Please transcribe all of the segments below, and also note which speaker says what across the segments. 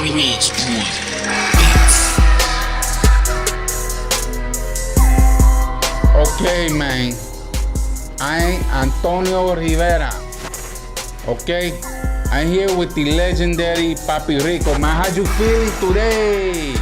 Speaker 1: Rich Boy.
Speaker 2: Okay, man. I'm Antonio Rivera. Okay? I'm here with the legendary Papi Rico. Man, how you feeling today?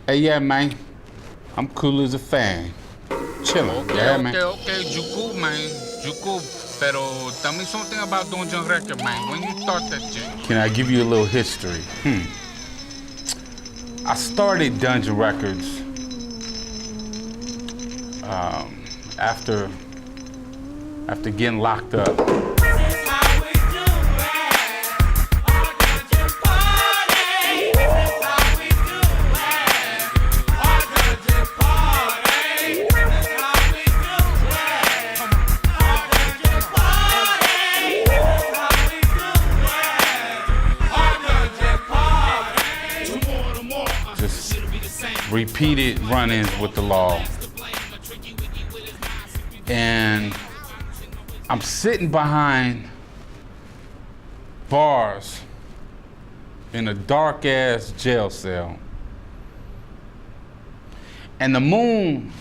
Speaker 2: Hey, yeah, man. I'm cool as a fan. Chillin'. Yeah, man.
Speaker 3: Okay, you cool, man. You cool. Pero tell me something about Dungeon Record, man. When you start that shit?
Speaker 2: Can I give you a little history? I started Dungeon Records after getting locked up. Just repeated run-ins with the law. And I'm sitting behind bars in a dark-ass jail cell. And the moon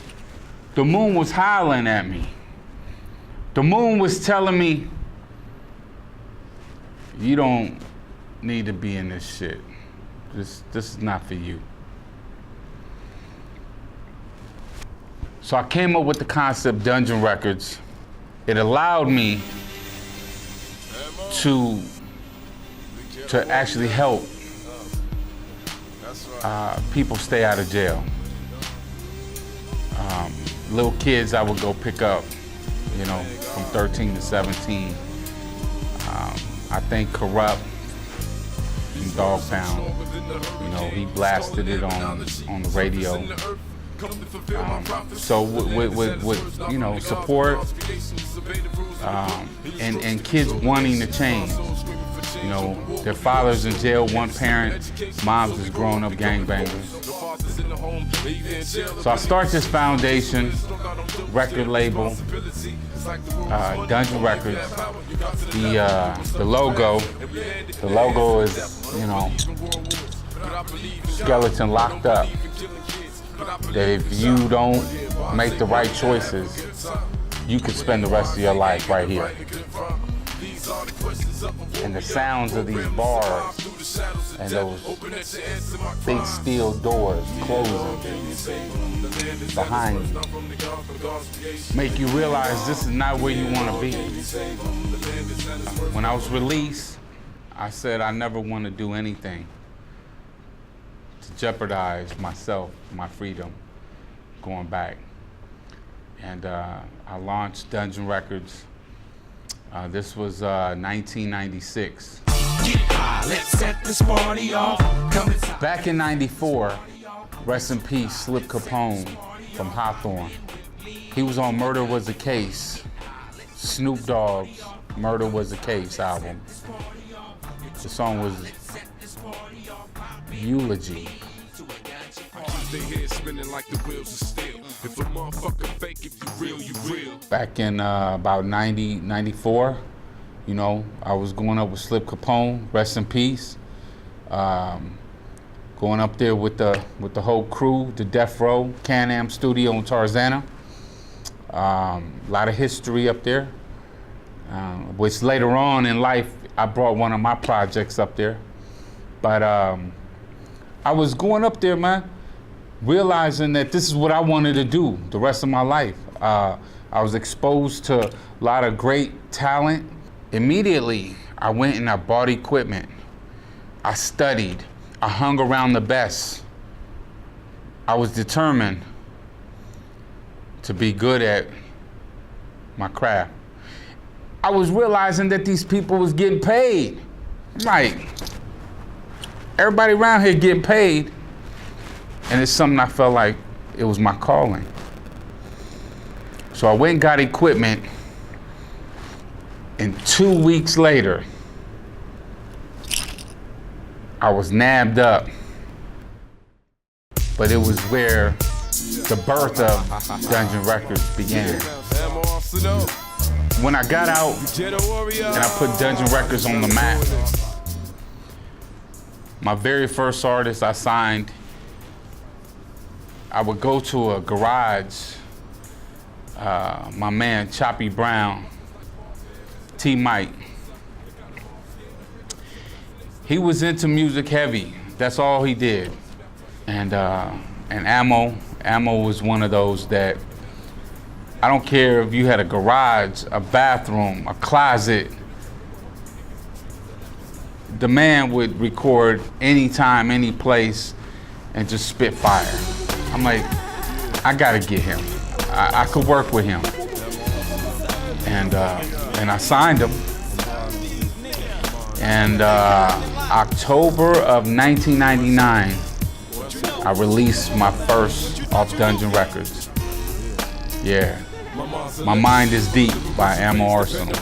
Speaker 2: was howling at me. The moon was telling me, you don't need to be in this shit. This is not for you. So I came up with the concept Dungeon Records. It allowed me to actually help people stay out of jail. Little kids I would go pick up, you know, from 13 to 17. I think Corrupt from Dog Pound, you know, he blasted it on the radio. So with you know, support and kids wanting to change. You know, their father's in jail, one parent, moms is growing up gangbangers. So I start this foundation, record label, Dungeon Records. The logo is, you know, skeleton locked up. That if you don't make the right choices, you could spend the rest of your life right here. And the sounds of these bars and those big steel doors closing behind you make you realize this is not where you want to be. When I was released, I said I never want to do anything to jeopardize myself, my freedom, going back. And I launched Dungeon Records. This was 1996.
Speaker 1: Let's set this party off.
Speaker 2: Back in '94, rest in peace, Slip Capone from Hawthorne. He was on Murder Was the Case, Snoop Dogg's Murder Was the Case album. The song was Eulogy. Back in about 94, you know, I was going up with Slip Capone, rest in peace. Going up there with the whole crew, the Death Row, Can-Am studio in Tarzana. A lot of history up there, which later on in life, I brought one of my projects up there. But I was going up there, man, realizing that this is what I wanted to do the rest of my life. I was exposed to a lot of great talent. Immediately, I went and I bought equipment. I studied. I hung around the best. I was determined to be good at my craft. I was realizing that these people was getting paid. Like, everybody around here getting paid, and it's something I felt like it was my calling. So I went and got equipment, and 2 weeks later, I was nabbed up. But it was where the birth of Dungeon Records began. When I got out and I put Dungeon Records on the map, My very first artist I signed, I would go to a garage, my man Choppy Brown, T Mike. He was into music heavy, that's all he did. And Ammo was one of those that, I don't care if you had a garage, a bathroom, a closet, the man would record anytime, any place, and just spit fire. I'm like, I gotta get him. I could work with him. And I signed him. And October of 1999, I released my first off Dungeon Records. Yeah. My Mind is Deep by Ammo Arsenal.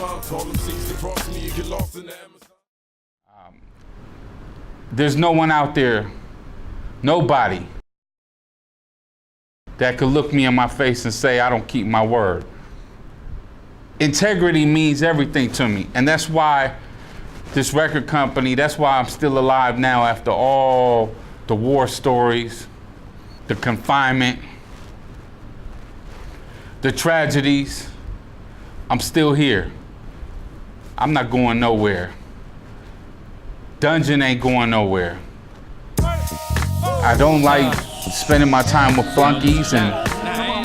Speaker 2: There's no one out there, nobody, that could look me in my face and say I don't keep my word. Integrity means everything to me, and that's why this record company, that's why I'm still alive now after all the war stories, the confinement, the tragedies. I'm still here. I'm not going nowhere. Dungeon ain't going nowhere. I don't like spending my time with flunkies and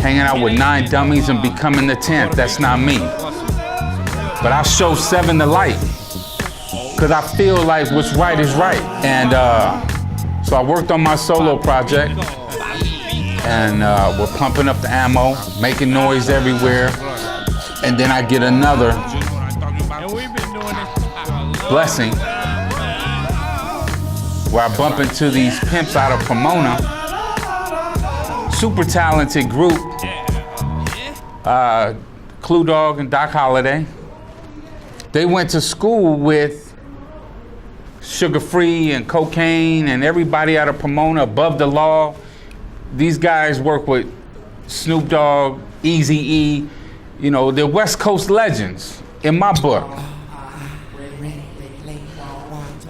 Speaker 2: hanging out with 9 dummies and becoming the 10th. That's not me. But I show 7 the light, because I feel like what's right is right. And so I worked on my solo project, and we're pumping up the ammo, making noise everywhere. And then I get another blessing where I bump into these pimps out of Pomona. Super talented group, Clue Dog and Doc Holliday. They went to school with Sugar Free and Cocaine and everybody out of Pomona, Above the Law. These guys work with Snoop Dogg, Eazy-E. You know, they're West Coast legends in my book.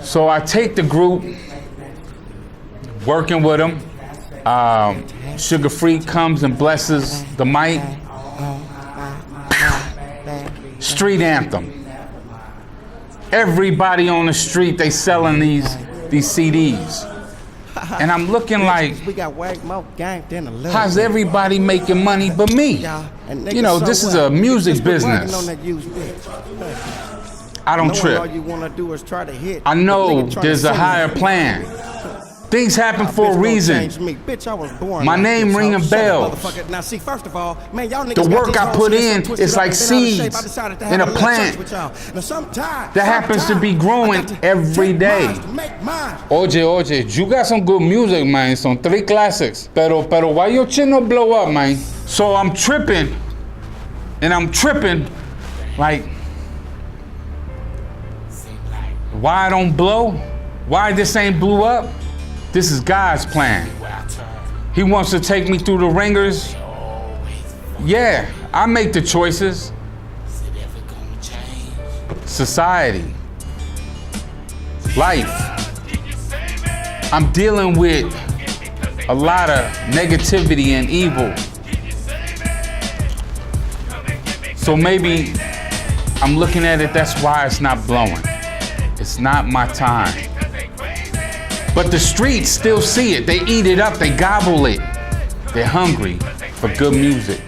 Speaker 2: So I take the group, working with them. Sugar Free comes and blesses the mic. Street anthem. Everybody on the street, they selling these CDs. And I'm looking like, how's everybody making money but me? You know, this is a music business. I don't trip. I know there's a higher plan. Things happen for a reason. My name ringing bells. The work I put in is like seeds in a plant that happens to be growing every day. Oye, you got some good music, man. Some 3 classics. Pero why your chin no blow up, man? So I'm tripping, and I'm tripping like, why I don't blow? Why this ain't blew up? This is God's plan. He wants to take me through the ringers. Yeah, I make the choices. Society. Life. I'm dealing with a lot of negativity and evil. So maybe I'm looking at it, that's why it's not blowing. It's not my time. But the streets still see it. They eat it up, they gobble it. They're hungry for good music.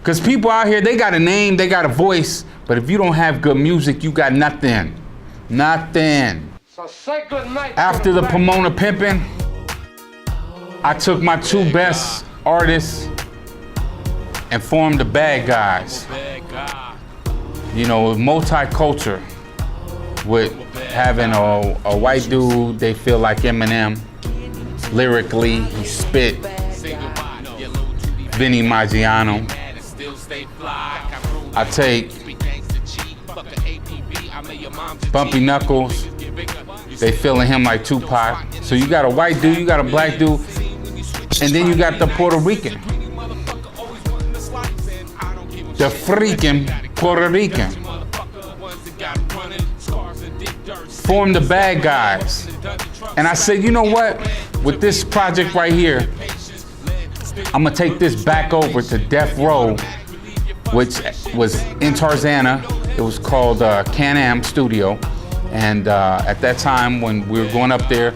Speaker 2: Because people out here, they got a name, they got a voice, but if you don't have good music, you got nothing. Nothing.
Speaker 4: So say good night.
Speaker 2: After the Pomona pimping, I took my 2 best artists and formed the Bad Guys. You know, multicultural. With having a white dude, they feel like Eminem. Lyrically, he spit. Vinny Maggiano. I take Bumpy Knuckles. They feeling him like Tupac. So you got a white dude, you got a black dude, and then you got the Puerto Rican. The freaking Puerto Rican. formed the Bad Guys. And I said, you know what? With this project right here, I'm gonna take this back over to Death Row, which was in Tarzana. It was called Can-Am Studio. And at that time when we were going up there,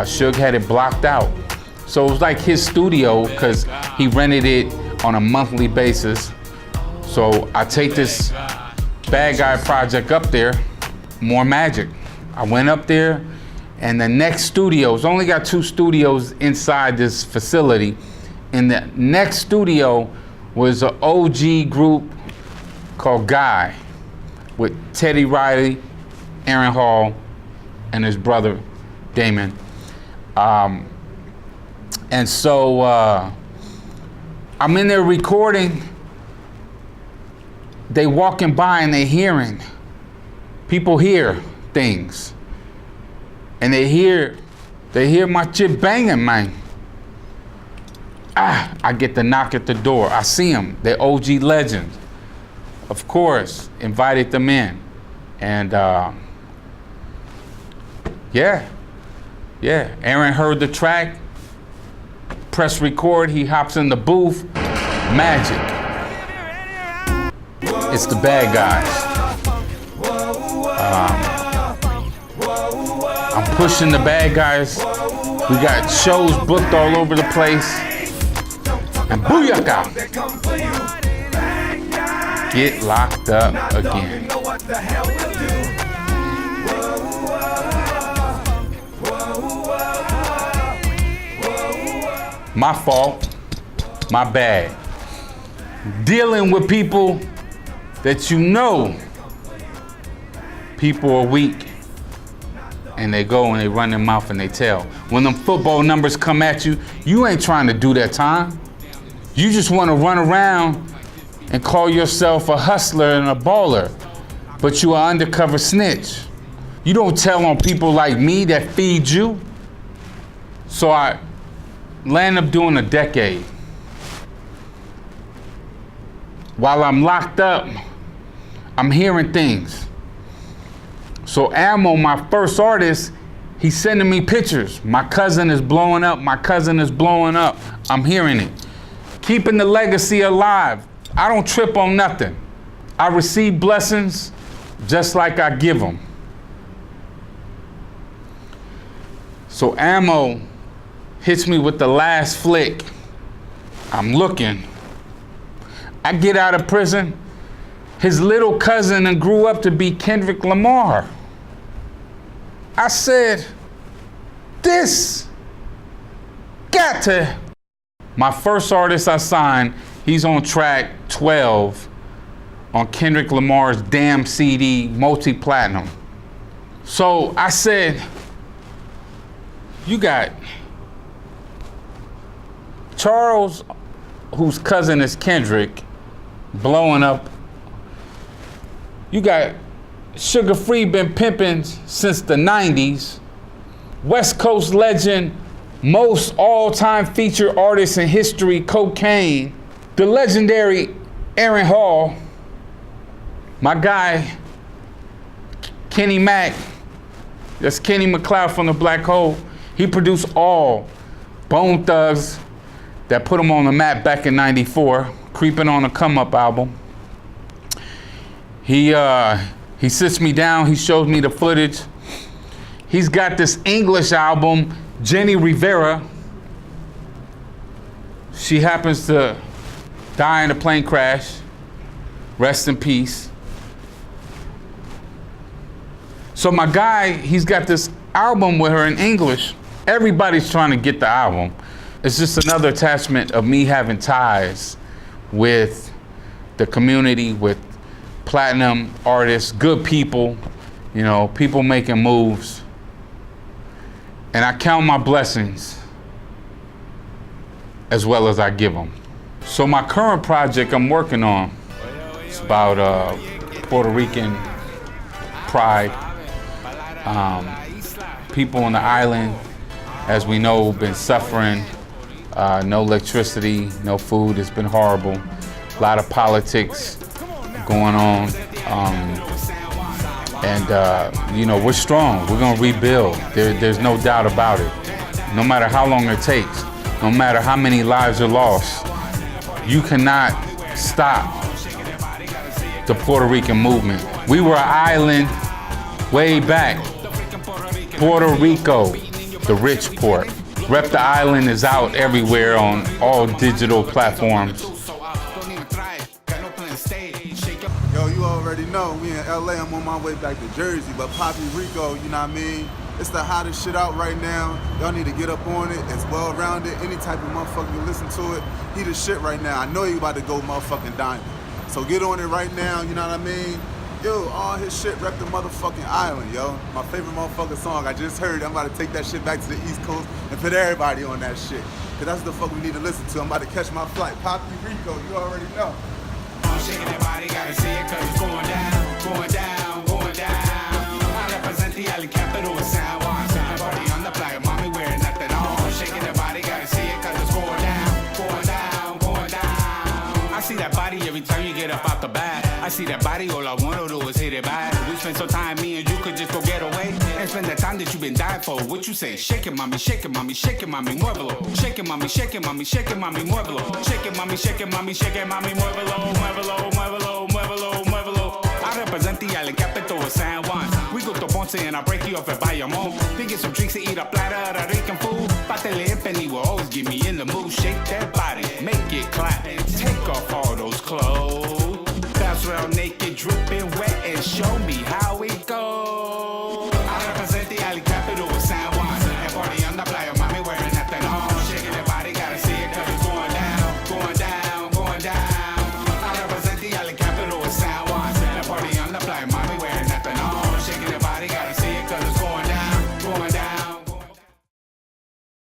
Speaker 2: Suge had it blocked out. So it was like his studio because he rented it on a monthly basis. So I take this Bad Guy project up there, more magic. I went up there and the next studios, only got 2 studios inside this facility. And the next studio was an OG group called Guy with Teddy Riley, Aaron Hall, and his brother, Damon. And so I'm in there recording. They walking by and they hearing. People hear things. And they hear my chip banging, man. I get the knock at the door. I see them. They're OG legends. Of course, invited them in. And yeah. Aaron heard the track, press record, he hops in the booth, magic. It's the Bad Guys. I'm pushing the Bad Guys. We got shows booked all over the place. And booyaka! Get locked up again. My fault, my bad. Dealing with people that you know people are weak and they go and they run their mouth and they tell. When them football numbers come at you, you ain't trying to do that time. You just want to run around and call yourself a hustler and a baller, but you are undercover snitch. You don't tell on people like me that feed you. So I land up doing a decade. While I'm locked up, I'm hearing things. So Ammo, my first artist, he's sending me pictures. My cousin is blowing up, my cousin is blowing up. I'm hearing it. Keeping the legacy alive. I don't trip on nothing. I receive blessings just like I give them. So Ammo hits me with the last flick. I'm looking. I get out of prison. His little cousin and grew up to be Kendrick Lamar. I said, this got to. My first artist I signed, he's on track 12 on Kendrick Lamar's Damn CD, multi-platinum. So I said, you got Charles, whose cousin is Kendrick, blowing up. You got Sugar Free been pimping since the 90s. West Coast legend, most all-time featured artist in history, Cocaine. The legendary Aaron Hall. My guy, Kenny Mack. That's Kenny McLeod from the Black Hole. He produced all Bone Thugs that put him on the map back in '94, Creeping on a Come Up album. He sits me down, he shows me the footage. He's got this English album, Jenny Rivera. She happens to die in a plane crash. Rest in peace. So my guy, he's got this album with her in English. Everybody's trying to get the album. It's just another attachment of me having ties with the community, with platinum artists, good people, you know, people making moves. And I count my blessings as well as I give them. So my current project I'm working on, it's about Puerto Rican pride. People on the island, as we know, been suffering. No electricity, no food. It's been horrible. A lot of politics going on. And you know, we're strong. We're gonna rebuild. There's no doubt about it. No matter how long it takes, no matter how many lives are lost, you cannot stop the Puerto Rican movement. We were an island way back. Puerto Rico, the rich port. Rep the Island is out everywhere on all digital platforms.
Speaker 4: Yo, you already know, we in LA, I'm on my way back to Jersey, but Papi Rico, you know what I mean? It's the hottest shit out right now. Y'all need to get up on it. It's well-rounded. Any type of motherfucker you listen to it, he the shit right now. I know you about to go motherfucking diamond. So get on it right now, you know what I mean? Yo, all his shit rep the motherfucking island, yo. My favorite motherfucking song I just heard. I'm about to take that shit back to the East Coast and put everybody on that shit. Cause that's the fuck we need to listen to. I'm about to catch my flight. Papi Rico, you already know.
Speaker 1: Shaking that body, gotta see it cause it's going down, going down, going down. I represent the island capital of San Juan. Party on the playa, mommy wearing nothing on. Shaking that body, gotta see it cause it's going down, going down, going down. I see that body every time you get up out the bed. I see that body, all I wanna do is hit it bad. We spend some time, me and you could just go get away and spend the time that you've been dying for. What you say? Shake it, mommy, shake it, mommy, shake it, mommy, muévelo. Shake it, mommy, shake it, mommy, shake it, mommy, muévelo. Shake it, mommy, shake it, mommy, shake it, mommy, muévelo, muévelo, muévelo, muévelo, muévelo. I represent the island capital of San Juan. We go to Ponce and I break you up at Bayamon. Then get some drinks to eat a platter of Rican food. Patele and Penny will always get me in the mood. Shake that body.